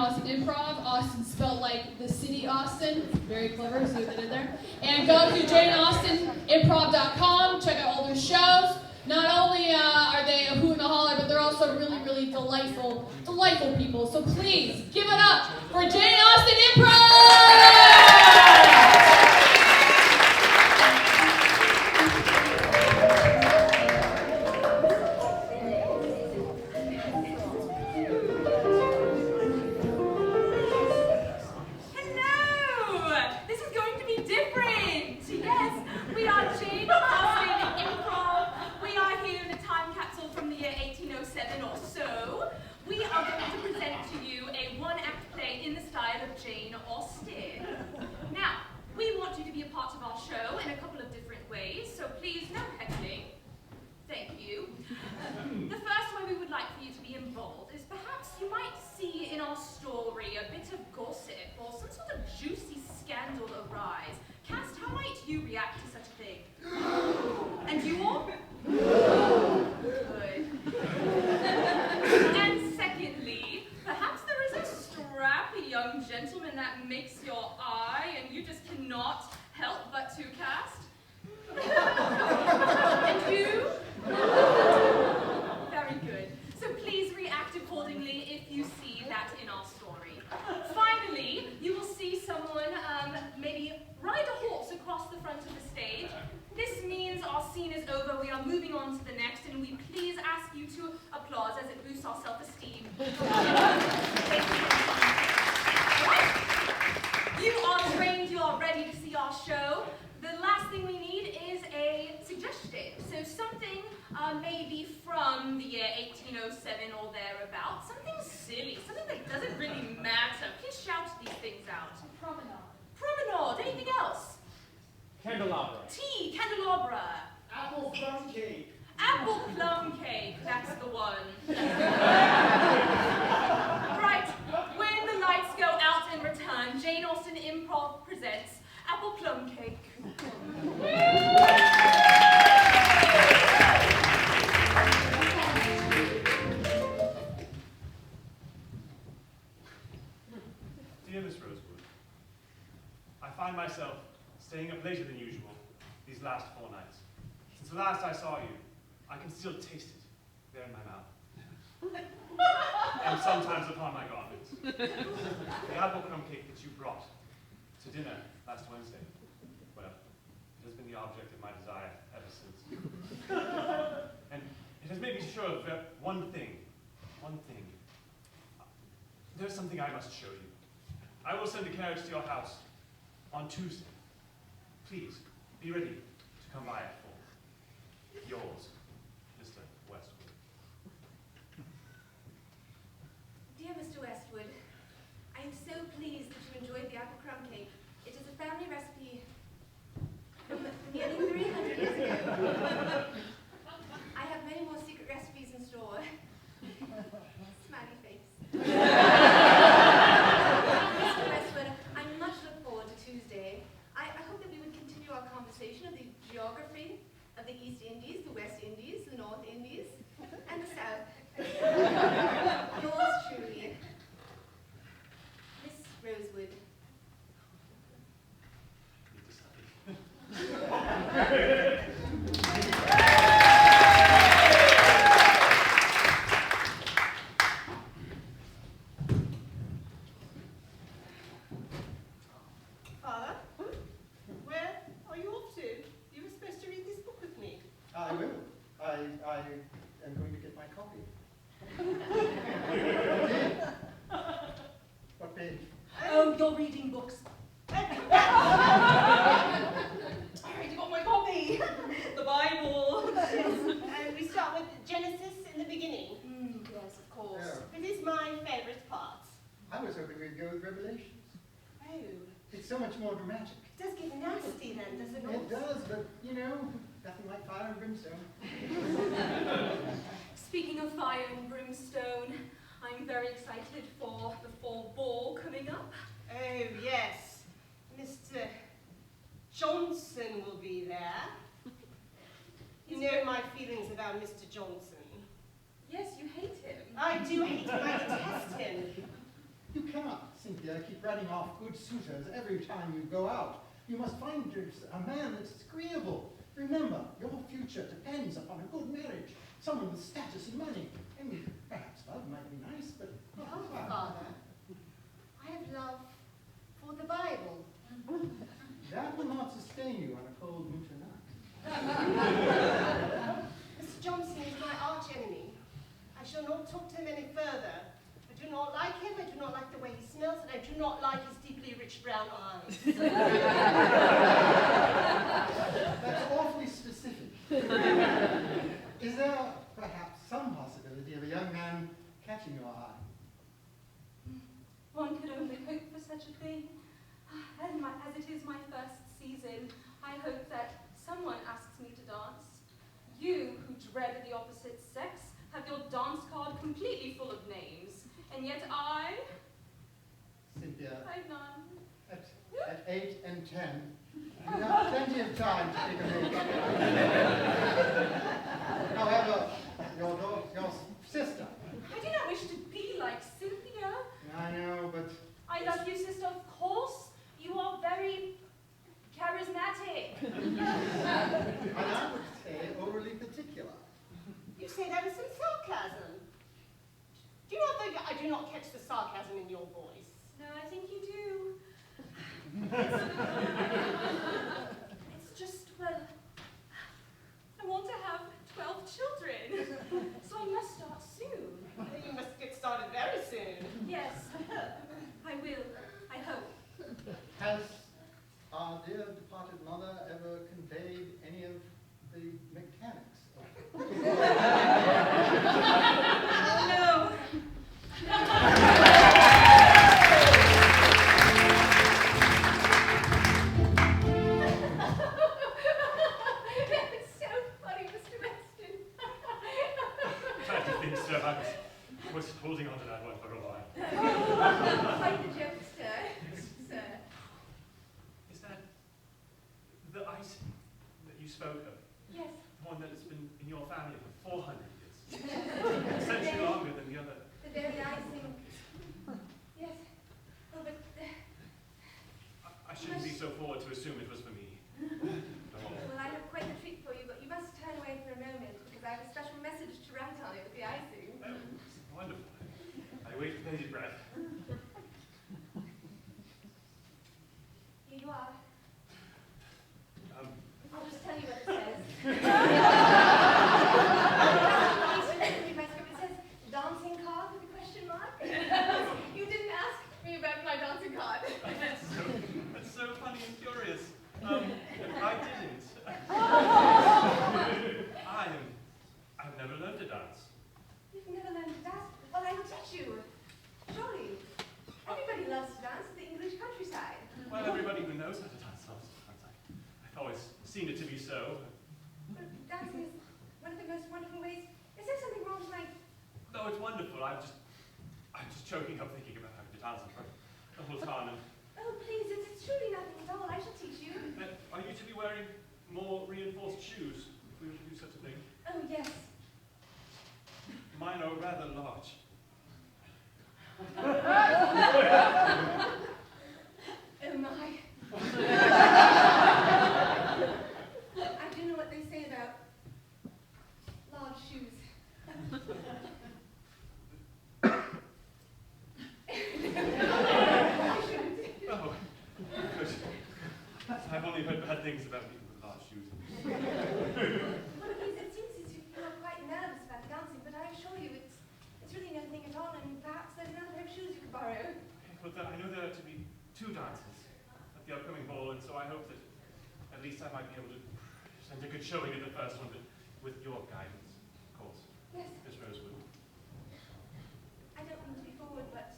Austin Improv. Austin spelled like the city Austin. Very clever, see what they did there. And go to janeaustenimprov.com, check out all their shows. Not only are they a hoot and a holler, but they're also really, really delightful people. So please, give it up for Jane Austen Improv! Maybe from the year 1807 or thereabouts. Something silly, something that doesn't really matter. Please shout these things out. Promenade. Promenade. Anything else? Candelabra. Tea. Candelabra. Apple plum cake. Apple plum cake. That's the one. Right. When the lights go out and return, Jane Austen Improv presents Apple Plum Cake. Dear Miss Rosewood, I find myself staying up later than usual these last 4 nights. Since the last I saw you, I can still taste it there in my mouth. And sometimes upon my garments. The apple crumb cake that you brought to dinner last Wednesday, well, it has been the object of my desire ever since. And it has made me sure of one thing. There's something I must show you. I will send a carriage to your house on Tuesday. Please, be ready to come by at 4. Yours, Mr. Westwood. Dear Mr. Westwood, I am so pleased that you enjoyed the apple crumb cake. It is a family recipe from nearly 300 years ago. I have many more secret recipes in store. Smiley face. Mr. Westwood, I much look forward to Tuesday. I hope that we would continue our conversation of the geography of the East Indies, the West Indies, the North Indies, and the South. Yours truly, Miss Rosewood. Father, where are you off to? You were supposed to read this book with me. I will. I am going to get my copy. What page? Oh, you're reading books. All right, you got my copy. The Bible. Yes, and we start with Genesis in the beginning. Yes, of course. Yeah. It is my favourite part. I was hoping we'd go with Revelations. Oh, It's so much more dramatic. it does get nasty then, does it not? It does, but, you know, nothing like fire and brimstone. Speaking of fire and brimstone, I'm very excited for the fall ball coming up. Oh, yes. Mr. Johnson will be there. You know my feelings about Mr. Johnson. Yes, you hate him. I do hate him. I detest him. You can't Cynthia, keep running off good suitors every time you go out. You must find a man that's agreeable. Remember, your future depends upon a good marriage. Someone with status and money. I mean, perhaps love might be nice, but not Oh, fun. Father, I have love for the Bible. That will not sustain you on a cold winter night. Mr. Johnson is my arch enemy. I shall not talk to him any further. I do not like him, I do not like the way he smells, and I do not like his deeply rich brown eyes. That's awfully specific. Is there perhaps some possibility of a young man catching your eye? One could only hope for such a thing. As it is my first season, I hope that someone asks me to dance. You, who dread the opposite sex, have your dance card completely full of names, and yet I Cynthia, have none. at 8 and 10, you have plenty of time to take a makeup. However, your sister. I do not wish to be like Cynthia. I know, but I love you, sister, of course. You are very charismatic. and I would say overly particular. You say that with some sarcasm. Do you not think I do not catch the sarcasm in your voice? No, I think you do. It's just, well, I want to have 12 children, so I must start soon. You must get started very soon. Yes, I will, I hope. Has our dear departed mother ever conveyed any of the mechanics of No. It's so funny, Mr. Weston. Glad you think so. I was holding on to that one for a while. Quite the jokester, sir. Is that the icing that you spoke of? Yes. The one that has been in your family for 400 years? A century longer than the other. The very icing. Yes. Oh, but I shouldn't be so forward to assume it was for me. well, I have quite a treat for you, but you must turn away for a moment because I have a special message to write on it with the icing. Oh, wonderful. I wait with bated breath. Here you are. Um, I'll just tell you what it says. It says dancing card with a question mark. You didn't ask me about my dancing card. that's so funny and curious. I didn't. I've never learned to dance. You've never learned to dance? Well, I will teach you. Surely. Everybody loves to dance in the English countryside. Well, everybody who knows how to dance loves to dance. I've always seen it to be so. But dancing is one of the most wonderful ways. Is there something wrong with my... No, it's wonderful. I'm just choking up thinking about having to dance in front of the whole town. And, Oh, please, it's truly nothing at all. I shall teach you. are you to be wearing more reinforced shoes if we were to do such a thing? Oh, yes. Mine are rather large. Oh, my. I do know what they say about large shoes. Oh, good. I've only heard bad things about people with large shoes. Well, please, it seems as if you're quite nervous about dancing, but I assure you it's really nothing at all, and perhaps there's another pair of shoes you could borrow. But I know there are to be 2 dances at the upcoming ball, and so I hope that at least I might be able to send a good showing at the first one, but with your guidance, of course, Yes, Miss Rosewood. I don't mean to be forward, but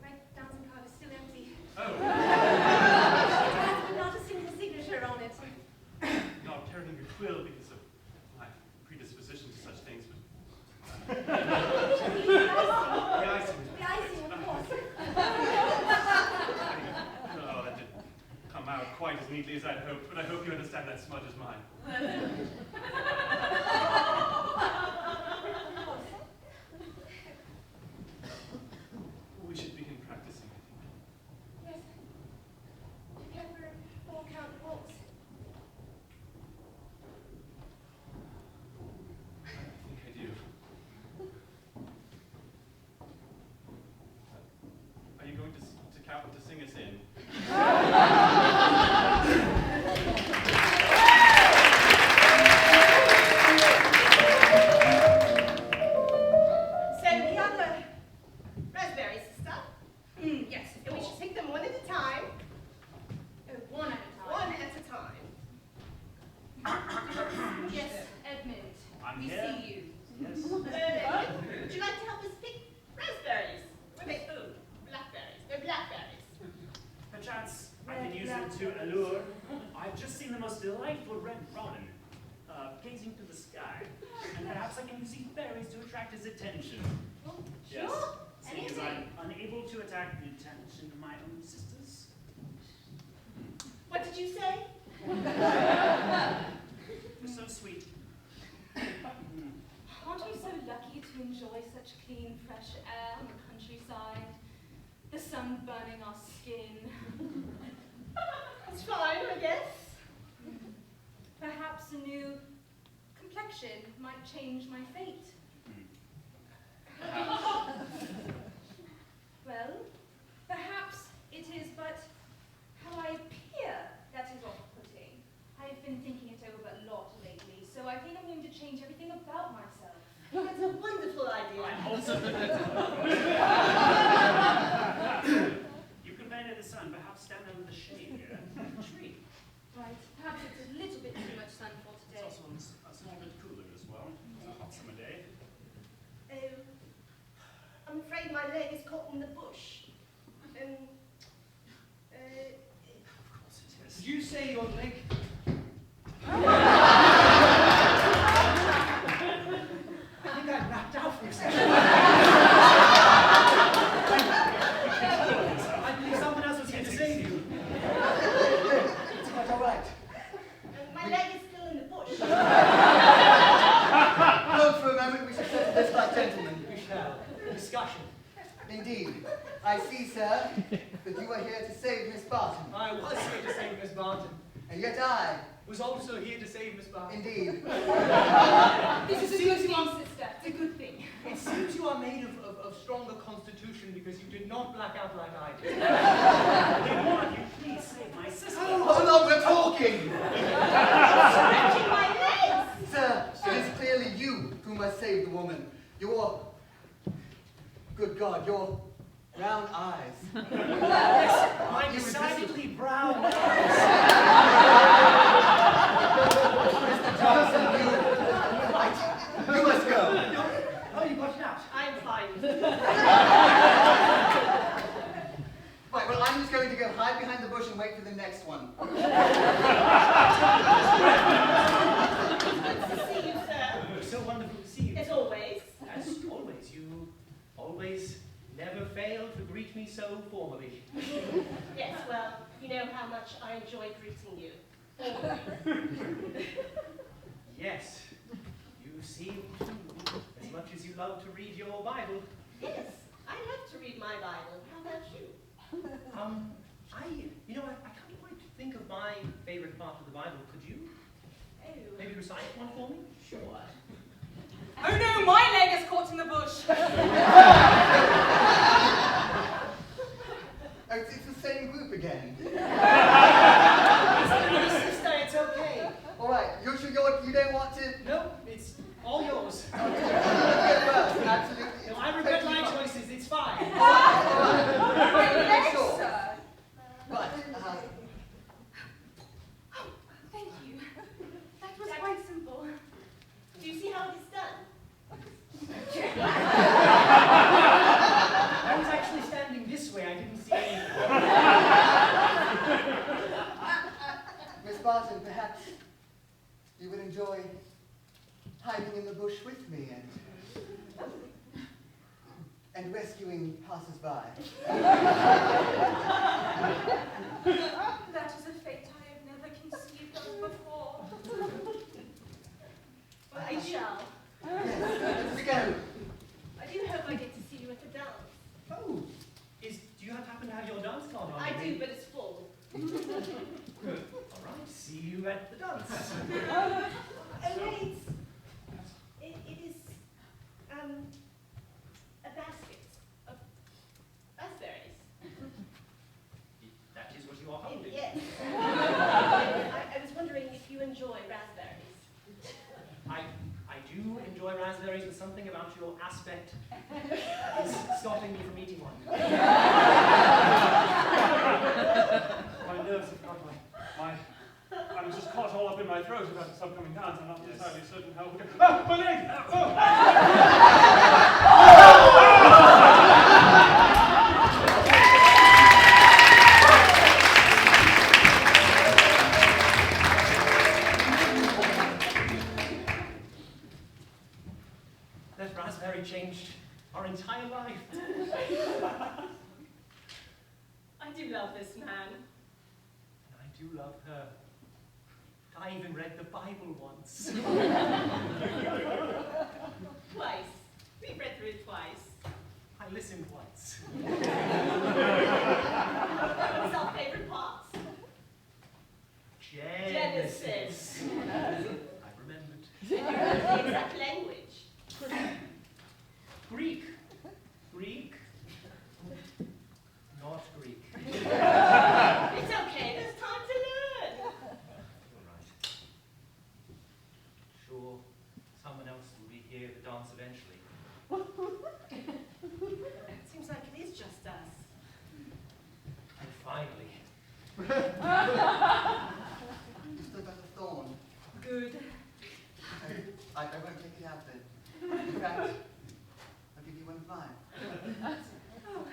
my dancing card is still empty. Oh, But not a single signature on it. not carrying a quill because of my predisposition to such things, but The icing. the icing. The icing, of course. Oh, that didn't come out quite as neatly as I'd hoped, but I hope you understand that smudge is mine. We should begin practicing, I think. accountant to sing us in. So here are the raspberries, sister. Yes, And we should pick them one at a time. one at a time. One at a time. Yes, Edmund. I'm we here. see you. Yes. Would you like to help us pick raspberries? Wait, oh, blackberries. They're blackberries. Perchance I can use them to allure. I've just seen the most delightful red robin gazing to the sky, and perhaps I can use these berries to attract his attention. Yes, Sure. seeing as I'm unable to attract the attention of my own sisters. What did you say? You're so sweet. Aren't we so lucky to enjoy such clean, fresh air on the countryside? The sun burning our skin. It's fine, I guess. Perhaps a new complexion might change my fate. Well, perhaps it is but how I appear that is off-putting. I've been thinking it over a lot lately, so I think I'm going to change everything about myself. That's a wonderful idea. I'm also You complain of the sun, perhaps stand under the shade here. Tree. Right, perhaps it's a little bit too much sun for It's today. also a small bit cooler as well. It's a hot summer day. Oh, I'm afraid my leg is caught in the bush. Of course it is. Did you say your leg? I think I blacked out for a second. I believe someone else was here to save you. It's quite all right. my leg is still in the bush. Hold for a moment, we shall settle this like gentlemen. We shall. Discussion. Indeed. I see, sir, that you are here to save Miss Barton. I was here to save Miss Barton. And yet I, Was also here to save Miss Barton. indeed. This is a good thing, sister. It's a good thing. It seems you are made of stronger constitution because you did not black out like I did. Hey, one of you, please save my sister. Hold on, we're talking! Stretching my legs! Sir, it is clearly you who must save the woman. Your, good God, your brown eyes. Yes, my You decidedly brown eyes. Mr. Johnson, you must go. Oh, you got it out. I'm fine. Right, well, I'm just going to go hide behind the bush and wait for the next one. Good to see you, sir. So wonderful to see you. As always. As always, you always never fail to greet me so formally. Yes, well, you know how much I enjoy greeting you. Always. Yes, you seem to, as much as you love to read your Bible. Yes, I love to read my Bible. How about you? I can't quite think of my favorite part of the Bible. Could you Oh, maybe recite one for me? sure. Oh no, my leg is caught in the bush. Oh, it's the same group again. Sister, it's okay. All right, you're sure you don't want to... No, it's all yours. Absolutely. No, I regret my choices. It's fine. Sure. Sir. But, Thank you. That was quite simple. Do you see how it is done? I was actually standing this way. I didn't see anything. Miss Barton, perhaps you would enjoy hiding in the bush with me and rescuing passers-by. That is a fate I have never conceived of before. Well, I shall. Yes, let's go. I do hope I get to see you at the dance. Oh, do you happen to have your dance card on? I do, but it's full. Good. All right. See you at the dance. Oh, wait. It is, a basket of raspberries. love this man. And I do love her. I even read the Bible once. Twice. We've read through it twice. I listened once. What was our favorite parts? Genesis. I remembered. And you remember the exact language. Greek. Greek. Not Greek. It's okay, there's time to learn. You're right. Sure, someone else will be here at the dance eventually. Seems like it is just us. And finally. Still got a thorn. Good. I won't take it out then. In fact, I'll give you one of mine. Oh,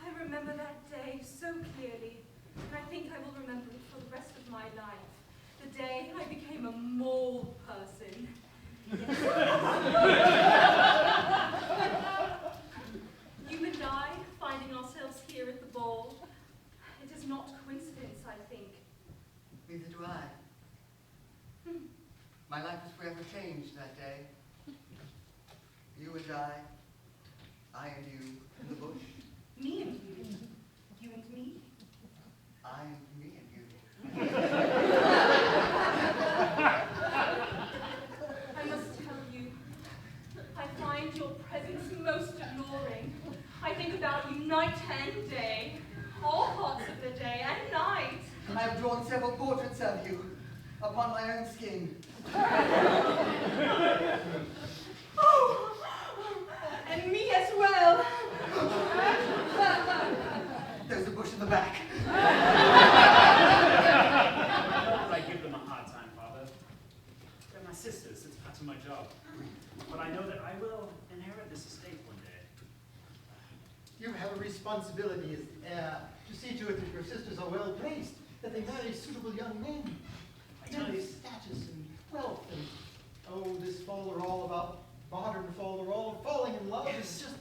I remember that day so clearly, and I think I will remember it for the rest of my life. The day I became a mole person. You and I, finding ourselves here at the ball, it is not coincidence, I think. Neither do I. My life was forever changed that day. You and I and you in the bush, Me and you. You and me. I and me and you. I must tell you, I find your presence most alluring. I think about you night and day, all parts of the day and night. I have drawn several portraits of you upon my own skin. Oh, and me as well. There's a bush in the back. Not that I give them a hard time, Father. They're my sisters. It's part of my job. But I know that I will inherit this estate one day. You have a responsibility as the heir to see to it that your sisters are well placed, that they marry suitable young men. Men of status and wealth and, oh, this folderol about modern folderol, falling in love is just,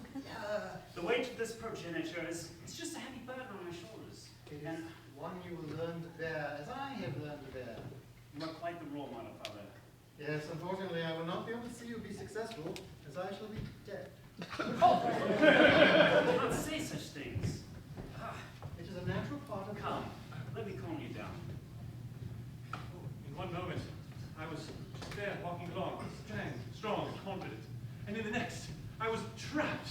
The weight of this progeniture is it's just a heavy burden on my shoulders. it is And one you will learn to bear, as I have learned to bear. you are quite the role model, Father. Yes, unfortunately, I will not be able to see you be successful, as I shall be dead. Do not say such things. Ah, It is a natural part of come, let me calm you down. In one moment, I was just there walking along, strong, confident. And in the next, I was trapped.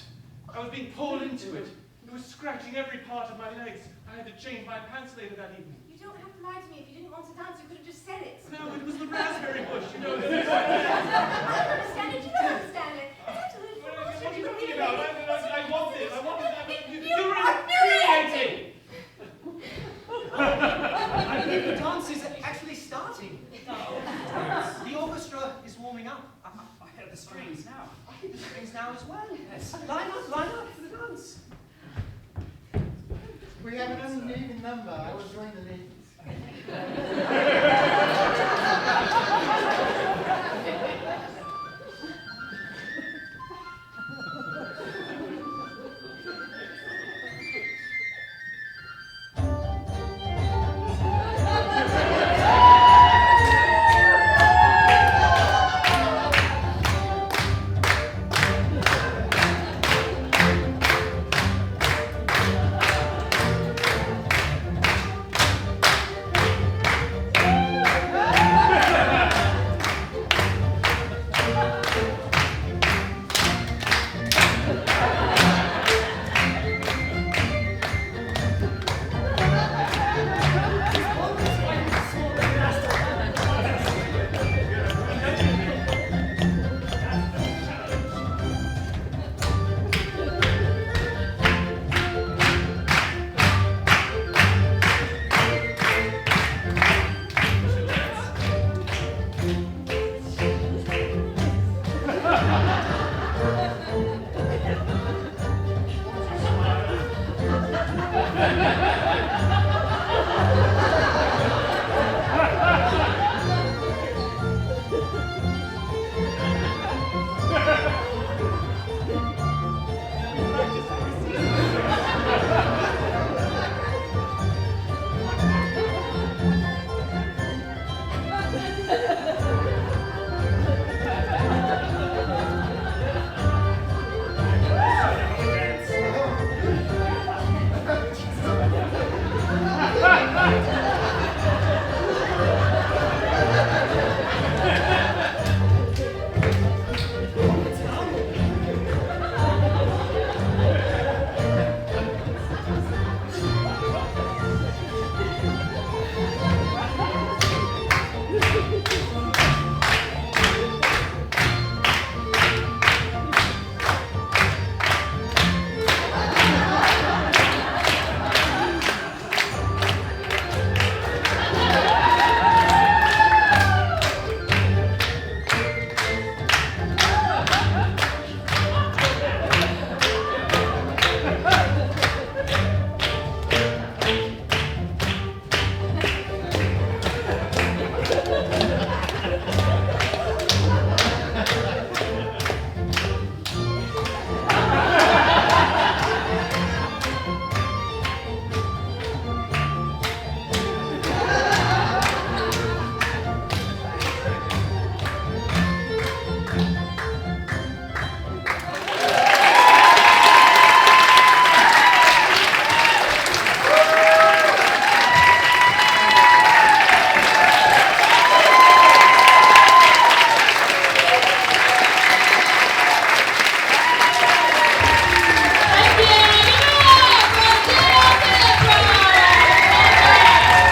I was being pulled into it. It was scratching every part of my legs. I had to change my pants later that evening. You don't have to lie to me. If you didn't want to dance, you could have just said it. No, it was the raspberry bush, you know. I don't understand it. You don't understand it. It's absolutely What bullshit. are you You talking really about? think- I want this. I want this. You You're infuriating. I believe the dance is actually starting. The orchestra is warming up. I hear the strings now. I hear the strings now as well, yes. Line up for the dance. We have an uneven number. I will join the ladies. Ha ha ha!